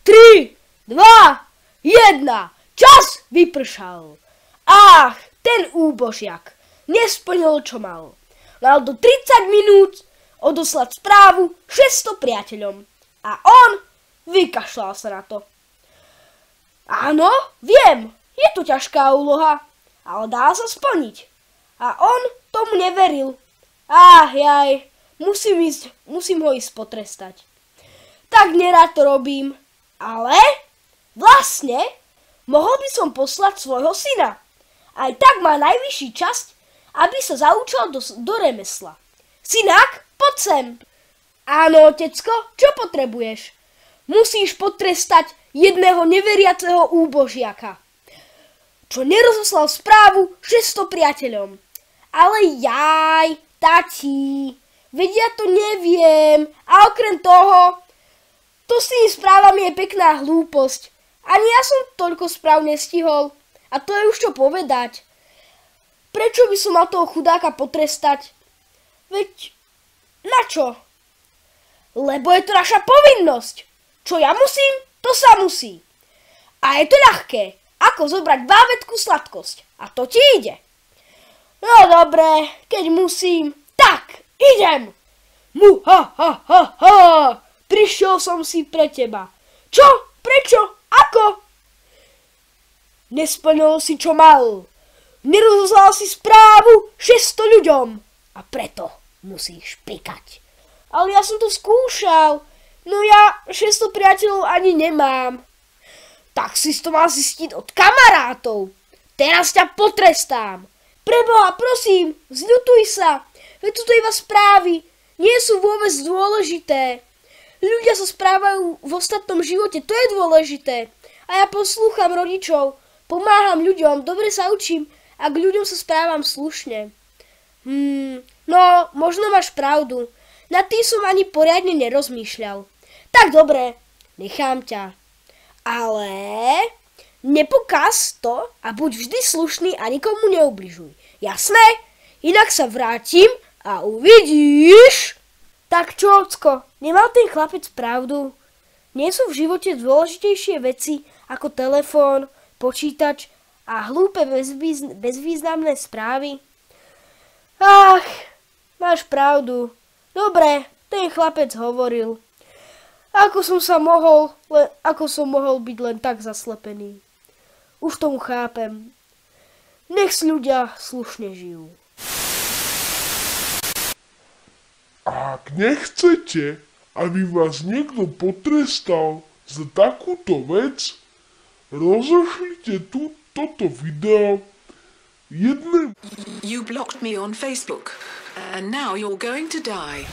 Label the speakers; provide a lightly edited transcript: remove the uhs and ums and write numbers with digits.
Speaker 1: 3, 2, 1. Čas vypršal. Ach, ten úbožiak nesplnil, čo mal. Mal do 30 minút odoslať správu 600 priateľom. A on vykašľal sa na to. Áno, viem, je to ťažká úloha, ale dá sa splniť. A on tomu neveril. Jaj, musím ho ísť potrestať. Tak nerád to robím, ale vlastne mohol by som poslať svojho syna. Aj tak má najvyšší čas, aby sa zaučal do remesla. Synák, poď sem. Áno, otecko, čo potrebuješ? Musíš potrestať jedného neveriaceho úbožiaka, čo nerozoslal správu 600 priateľom. Ale jaj, tati, veď ja to neviem. A okrem toho, to s tými správami je pekná hlúposť. Ani ja som toľko správ nestihol. A to je už čo povedať. Prečo by som mal toho chudáka potrestať? Veď, na čo? Lebo je to naša povinnosť. Čo ja musím, to sa musí. A je to ľahké, ako zobrať bábätku sladkosť. A to ti ide. No dobre, keď musím, tak idem. Prišiel som si pre teba. Čo? Prečo? Ako? Nesplnil si, čo mal. Nerozoslal si správu 600 ľuďom. A preto musíš pikať. Ale ja som to skúšal. No ja 600 priateľov ani nemám. Tak si to mal zistiť od kamarátov. Teraz ťa potrestám. Preboha, prosím, zľutuj sa. Veď tu iba správy. Nie sú vôbec dôležité. Ľudia sa správajú v ostatnom živote, to je dôležité. A ja poslúcham rodičov, pomáham ľuďom, dobre sa učím a k ľuďom sa správam slušne. No, možno máš pravdu. Nad tým som ani poriadne nerozmýšľal. Tak dobre, nechám ťa. Ale nepokaz to a buď vždy slušný a nikomu neubližuj. Jasné? Inak sa vrátim a uvidíš. Tak čo, ocko, nemal ten chlapec pravdu? Nie sú v živote dôležitejšie veci ako telefón, počítač a hlúpe bezvýznamné správy? Ach, máš pravdu. Dobre, ten chlapec hovoril. Ako som mohol byť len tak zaslepený. Už tomu chápem. Nech si ľudia slušne žijú.
Speaker 2: Ak nechcete, aby vás niekto potrestal za takúto vec, rozošlite toto video jednému.
Speaker 3: You blocked me on Facebook, and now you're going to die.